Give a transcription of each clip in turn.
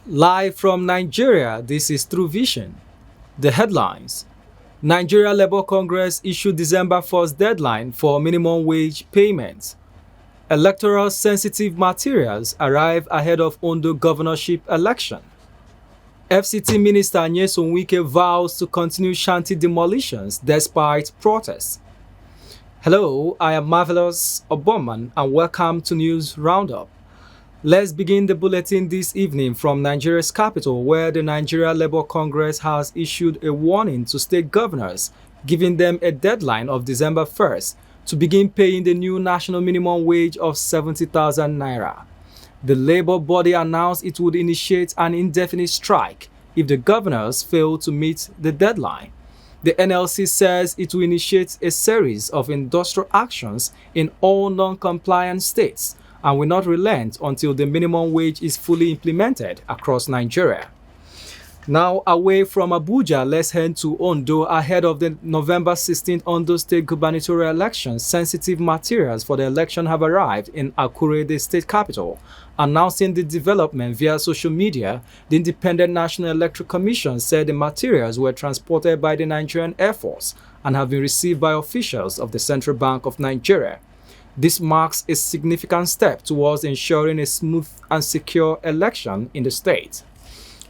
Live from Nigeria, this is True Vision. The headlines: Nigeria Labour Congress issued December 1st deadline for minimum wage payments. Electoral sensitive materials arrive ahead of Ondo governorship election. FCT Minister Nyesom Wike vows to continue Shanty Demolitions despite protests. Hello, I am Marvelous Oboman and welcome to News Roundup. Let's begin the bulletin this evening from Nigeria's capital, where the Nigeria Labour Congress has issued a warning to state governors, giving them a deadline of December 1st to begin paying the new national minimum wage of 70,000 naira. The Labour body announced it would initiate an indefinite strike if the governors fail to meet the deadline. The NLC says it will initiate a series of industrial actions in all non-compliant states and will not relent until the minimum wage is fully implemented across Nigeria. Now, away from Abuja, let's head to Ondo ahead of the November 16th Ondo State gubernatorial election. Sensitive materials for the election have arrived in Akure, the state capital. Announcing the development via social media, the Independent National Electoral Commission said the materials were transported by the Nigerian Air Force and have been received by officials of the Central Bank of Nigeria. This marks a significant step towards ensuring a smooth and secure election in the state.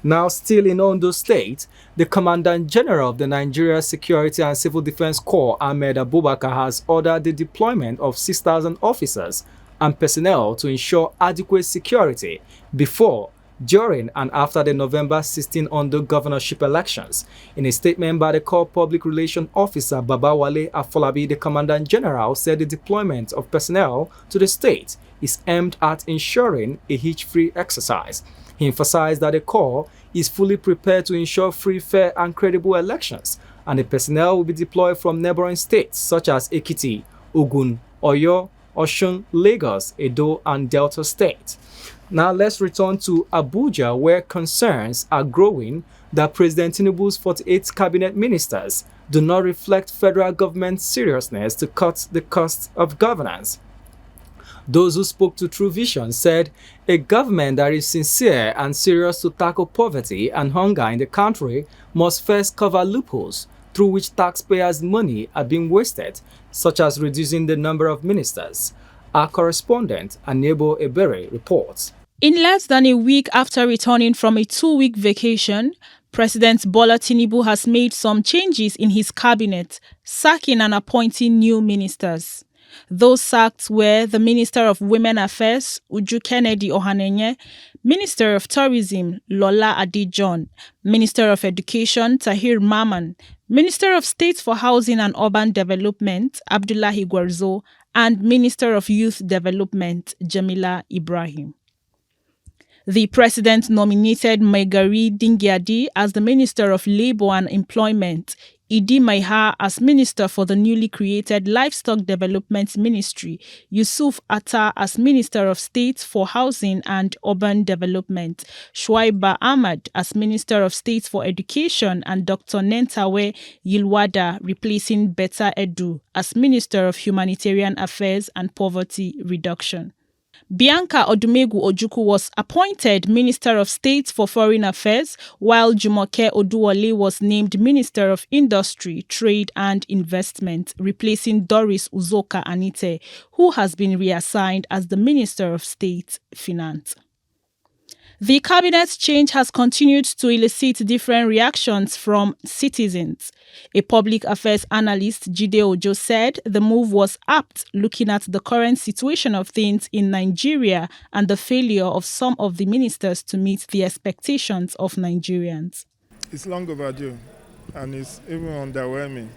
Now, still in Ondo State, the Commandant General of the Nigeria Security and Civil Defense Corps, Ahmed Abubakar, has ordered the deployment of 6,000 officers and personnel to ensure adequate security before, during and after the November 16 Ondo governorship elections. In a statement by the Corps Public Relations Officer Babawale Afolabi, the Commandant General said the deployment of personnel to the state is aimed at ensuring a hitch-free exercise. He emphasized that the Corps is fully prepared to ensure free, fair and credible elections, and the personnel will be deployed from neighboring states such as Ekiti, Ogun, Oyo, Osun, Lagos, Edo and Delta State. Now let's return to Abuja, where concerns are growing that President Tinubu's 48 cabinet ministers do not reflect federal government's seriousness to cut the cost of governance. Those who spoke to True Vision said a government that is sincere and serious to tackle poverty and hunger in the country must first cover loopholes through which taxpayers' money are being wasted, such as reducing the number of ministers. Our correspondent, Anebo Ebere, reports. In less than a week after returning from a 2-week vacation, President Bola Tinubu has made some changes in his cabinet, sacking and appointing new ministers. Those sacked were the Minister of Women Affairs, Uju Kennedy Ohanenye, Minister of Tourism, Lola Adejon, Minister of Education, Tahir Maman, Minister of State for Housing and Urban Development, Abdullahi Gwarzo, and Minister of Youth Development, Jamila Ibrahim. The president nominated Maigari Dingyadi as the Minister of Labour and Employment, Idi Maiha as Minister for the newly created Livestock Development Ministry, Yusuf Atta as Minister of State for Housing and Urban Development, Shuaiba Ahmad as Minister of State for Education, and Dr. Nentawe Yilwada replacing Betta Edu as Minister of Humanitarian Affairs and Poverty Reduction. Bianca Odumegu Ojukwu was appointed Minister of State for Foreign Affairs, while Jumoke Oduwole was named Minister of Industry, Trade and Investment, replacing Doris Uzoka Anite, who has been reassigned as the Minister of State Finance. The cabinet change has continued to elicit different reactions from citizens. A public affairs analyst, Jide Ojo, said the move was apt looking at the current situation of things in Nigeria and the failure of some of the ministers to meet the expectations of Nigerians. It's long overdue and it's even underwhelming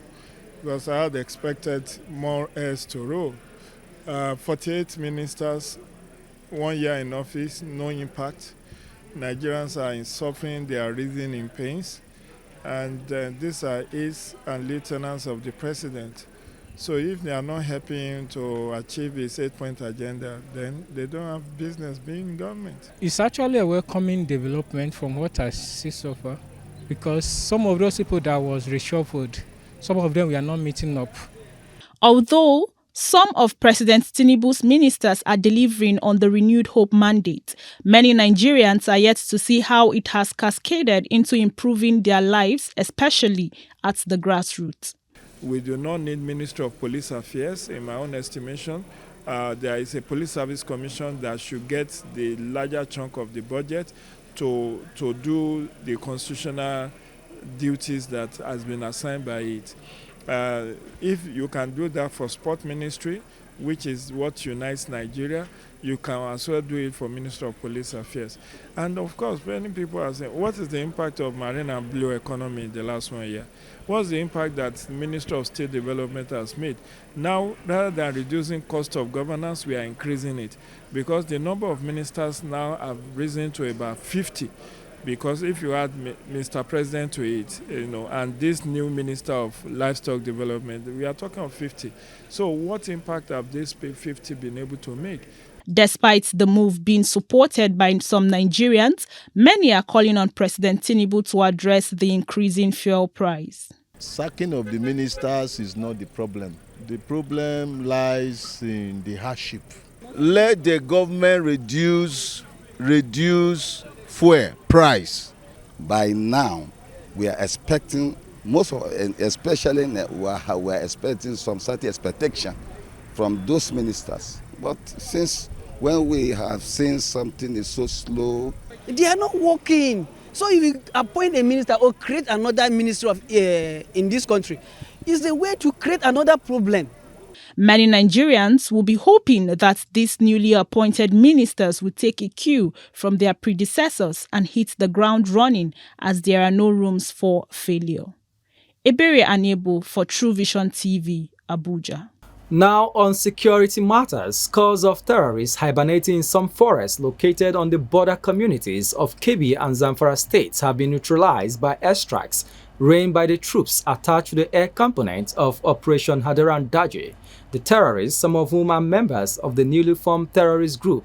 because I had expected more heirs to rule. 48 ministers, 1 year in office, no impact. Nigerians are suffering, they are writhing in pains, and these are aides and lieutenants of the president. So if they are not helping him to achieve his 8-point agenda, then they don't have business being in government. It's actually a welcoming development from what I see so far, because some of those people that was reshuffled, some of them were not meeting up. Although Some of President Tinubu's ministers are delivering on the renewed hope mandate. Many Nigerians are yet to see how it has cascaded into improving their lives, especially at the grassroots. We do not need Ministry of Police Affairs, in my own estimation. There is a Police Service Commission that should get the larger chunk of the budget to do the constitutional duties that has been assigned by it. If you can do that for Sport Ministry, which is what unites Nigeria, you can as well do it for Minister of Police Affairs. And of course, many people are saying, what is the impact of marine and blue economy in the last 1 year? What's the impact that Minister of State Development has made? Now, rather than reducing cost of governance, we are increasing it because the number of ministers now have risen to about 50. Because if you add Mr. President to it, and this new Minister of Livestock Development, we are talking of 50. So what impact have these 50 been able to make? Despite the move being supported by some Nigerians, many are calling on President Tinubu to address the increasing fuel price. Sacking of the ministers is not the problem. The problem lies in the hardship. Let the government reduce fuel price. By now, we are expecting especially we are expecting some certain expectation from those ministers. But since when we have seen something is so slow, they are not working. So if you appoint a minister or create another ministry in this country, it's a way to create another problem. Many Nigerians will be hoping that these newly appointed ministers will take a cue from their predecessors and hit the ground running, as there are no rooms for failure. Ebere Anebo for True Vision TV, Abuja. Now on security matters, scores of terrorists hibernating in some forests located on the border communities of Kebbi and Zamfara states have been neutralized by airstrikes rained by the troops attached to the air component of Operation Hadaran Daji. The terrorists, some of whom are members of the newly formed terrorist group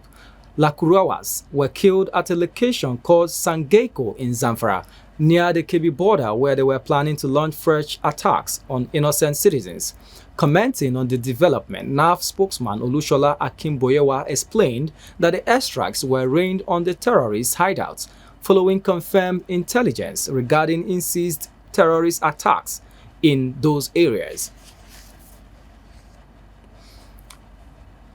Lakurawas, were killed at a location called Sangeiko in Zamfara, near the Kebbi border, where they were planning to launch fresh attacks on innocent citizens. Commenting on the development, NAF spokesman Olushola Akimboyewa explained that the airstrikes were rained on the terrorist hideouts, following confirmed intelligence regarding increased terrorist attacks in those areas.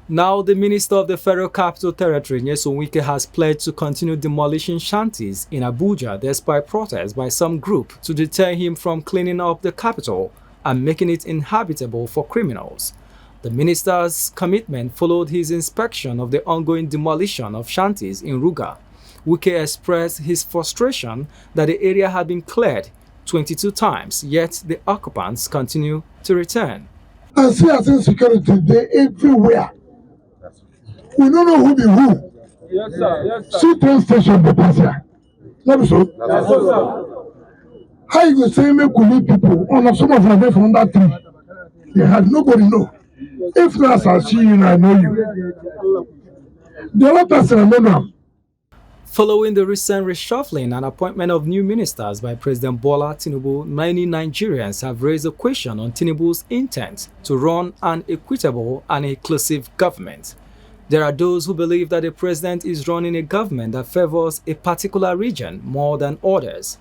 Now, the Minister of the Federal Capital Territory, Nyesom Wike, has pledged to continue demolishing shanties in Abuja despite protests by some group to deter him from cleaning up the capital and making it inhabitable for criminals. The minister's commitment followed his inspection of the ongoing demolition of shanties in Ruga. Wike expressed his frustration that the area had been cleared 22 times, yet the occupants continue to return. I see as insecurity, they're everywhere. We don't know who be who. Yes, sir. Yes, sir. See train station, the passer. Let me show. Yes, sir. How you go say make we leave people? Some of them there from that tree. They had nobody know. If not, I see you and I know you. The other person I don't know. Following the recent reshuffling and appointment of new ministers by President Bola Tinubu, many Nigerians have raised a question on Tinubu's intent to run an equitable and inclusive government. There are those who believe that the president is running a government that favors a particular region more than others.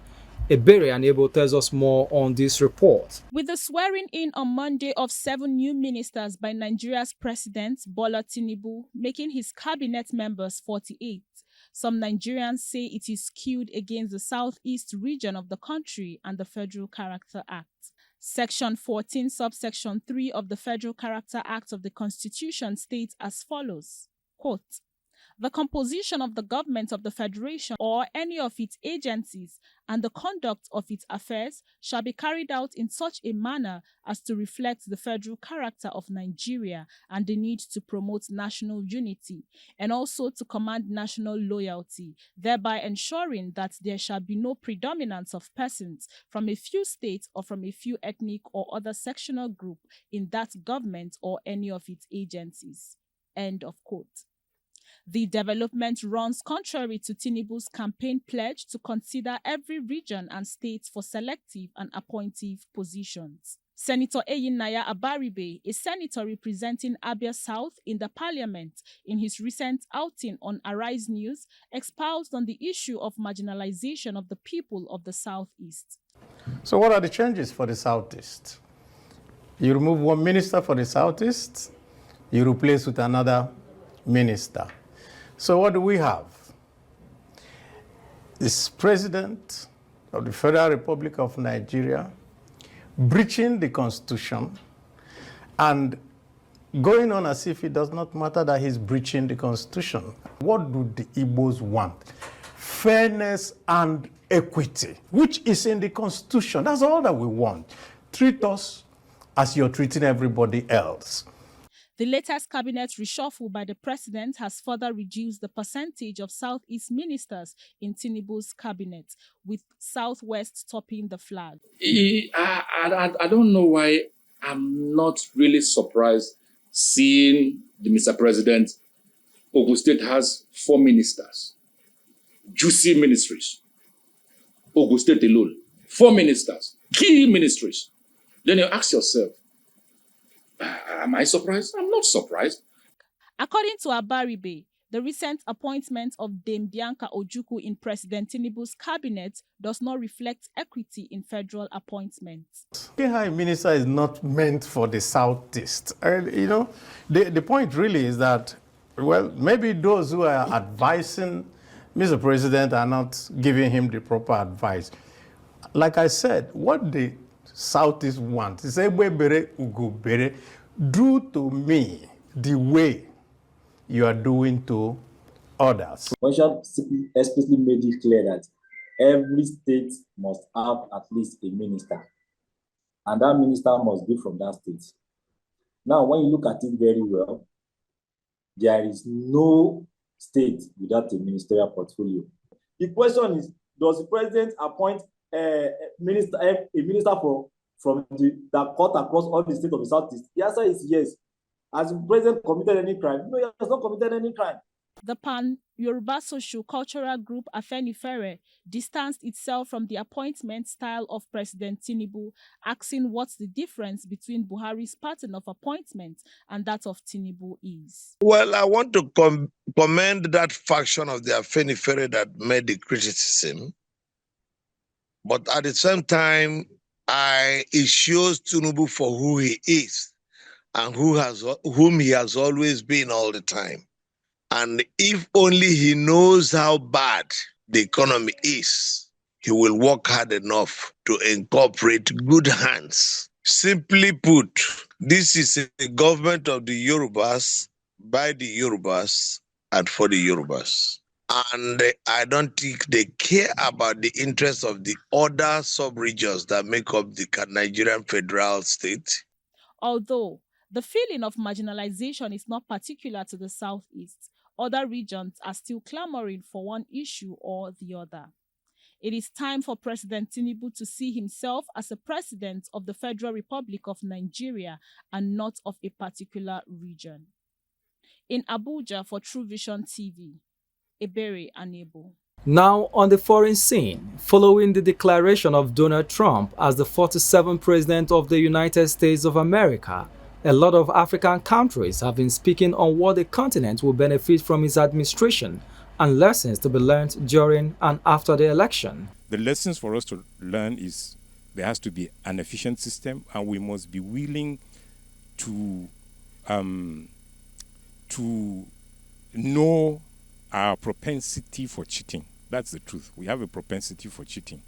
Ebere Anebo tells us more on this report. With the swearing in on Monday of 7 new ministers by Nigeria's president, Bola Tinubu, making his cabinet members 48, some Nigerians say it is skewed against the southeast region of the country and the Federal Character Act. Section 14, subsection 3 of the Federal Character Act of the Constitution states as follows, quote, "The composition of the government of the Federation or any of its agencies and the conduct of its affairs shall be carried out in such a manner as to reflect the federal character of Nigeria and the need to promote national unity and also to command national loyalty, thereby ensuring that there shall be no predominance of persons from a few states or from a few ethnic or other sectional group in that government or any of its agencies." End of quote. The development runs contrary to Tinubu's campaign pledge to consider every region and state for selective and appointive positions. Senator Eyinaya Abaribe, a senator representing Abia South in the parliament, in his recent outing on Arise News, espoused on the issue of marginalization of the people of the Southeast. So what are the changes for the Southeast? You remove one minister for the Southeast, you replace with another minister. So what do we have? This President of the Federal Republic of Nigeria breaching the Constitution and going on as if it does not matter that he's breaching the Constitution. What do the Igbos want? Fairness and equity, which is in the Constitution. That's all that we want. Treat us as you're treating everybody else. The latest cabinet reshuffle by the president has further reduced the percentage of Southeast ministers in Tinubu's cabinet, with Southwest topping the flag. I don't know why I'm not really surprised seeing the Mr. President. Ogun State has 4 ministers, juicy ministries. Ogun State alone, 4 ministers, key ministries. Then you ask yourself, am I surprised? I'm not surprised. According to Abaribe, the recent appointment of Dame Bianca Ojukwu in President Tinubu's cabinet does not reflect equity in federal appointments. High minister is not meant for the Southeast. You know, the point really is that, well, maybe those who are advising Mr. President are not giving him the proper advice. Like I said, what the Southeast want is do to me the way you are doing to others. Constitution explicitly made it clear that every state must have at least a minister, and that minister must be from that state. Now, when you look at it very well, there is no state without a ministerial portfolio. The question is, does the president appoint a minister from that cut across all the states of the Southeast? The answer is yes. Has the president committed any crime? No, he has not committed any crime. The Pan-Yoruba socio-cultural group Afenifere distanced itself from the appointment style of President Tinubu, asking what the difference between Buhari's pattern of appointment and that of Tinubu is. Well, I want to commend that faction of the Afenifere that made the criticism. But at the same time, it shows Tinubu for who he is and whom he has always been all the time. And if only he knows how bad the economy is, he will work hard enough to incorporate good hands. Simply put, this is a government of the Yorubas, by the Yorubas, and for the Yorubas. And I don't think they care about the interests of the other sub-regions that make up the Nigerian federal state. Although the feeling of marginalization is not particular to the Southeast, other regions are still clamoring for one issue or the other. It is time for President Tinubu to see himself as a president of the Federal Republic of Nigeria and not of a particular region. In Abuja for True Vision TV, Ebere Anebo. Now on the foreign scene, following the declaration of Donald Trump as the 47th President of the United States of America, a lot of African countries have been speaking on what the continent will benefit from his administration and lessons to be learned during and after the election. The lessons for us to learn is there has to be an efficient system, and we must be willing to know our propensity for cheating. That's the truth. We have a propensity for cheating,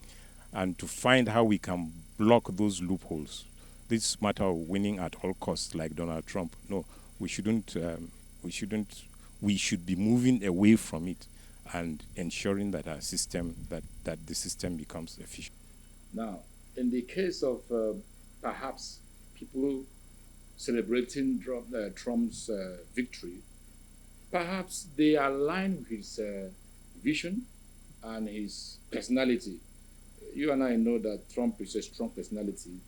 and to find how we can block those loopholes. This matter of winning at all costs, like Donald Trump. No, we shouldn't. We should be moving away from it and ensuring that our system, that the system becomes efficient. Now, in the case of perhaps people celebrating Trump's victory, perhaps they align with his vision and his personality. You and I know that Trump is a strong personality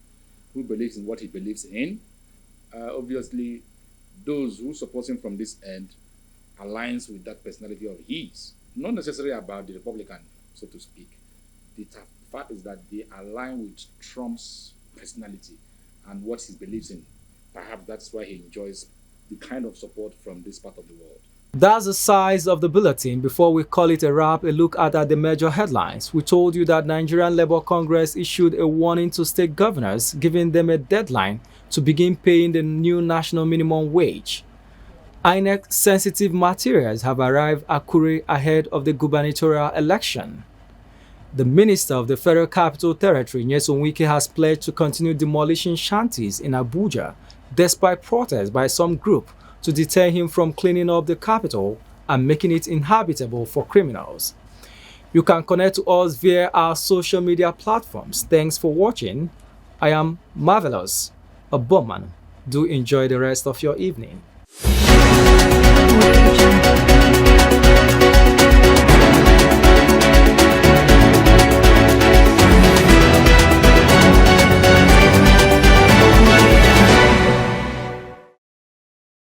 who believes in what he believes in. Obviously, those who support him from this end aligns with that personality of his. Not necessarily about the Republican, so to speak. The fact is that they align with Trump's personality. and what he believes in. Perhaps that's why he enjoys the kind of support from this part of the world. That's the size of the bulletin. Before we call it a wrap, a look at the major headlines. We told you that Nigerian Labour Congress issued a warning to state governors, giving them a deadline to begin paying the new national minimum wage. INEC sensitive materials have arrived at Akure ahead of the gubernatorial election. The Minister of the Federal Capital Territory, Nyesom Wike, has pledged to continue demolishing shanties in Abuja, despite protests by some group to deter him from cleaning up the capital and making it inhabitable for criminals. You can connect to us via our social media platforms. Thanks for watching. I am Marvelous, a Bowman. Do enjoy the rest of your evening.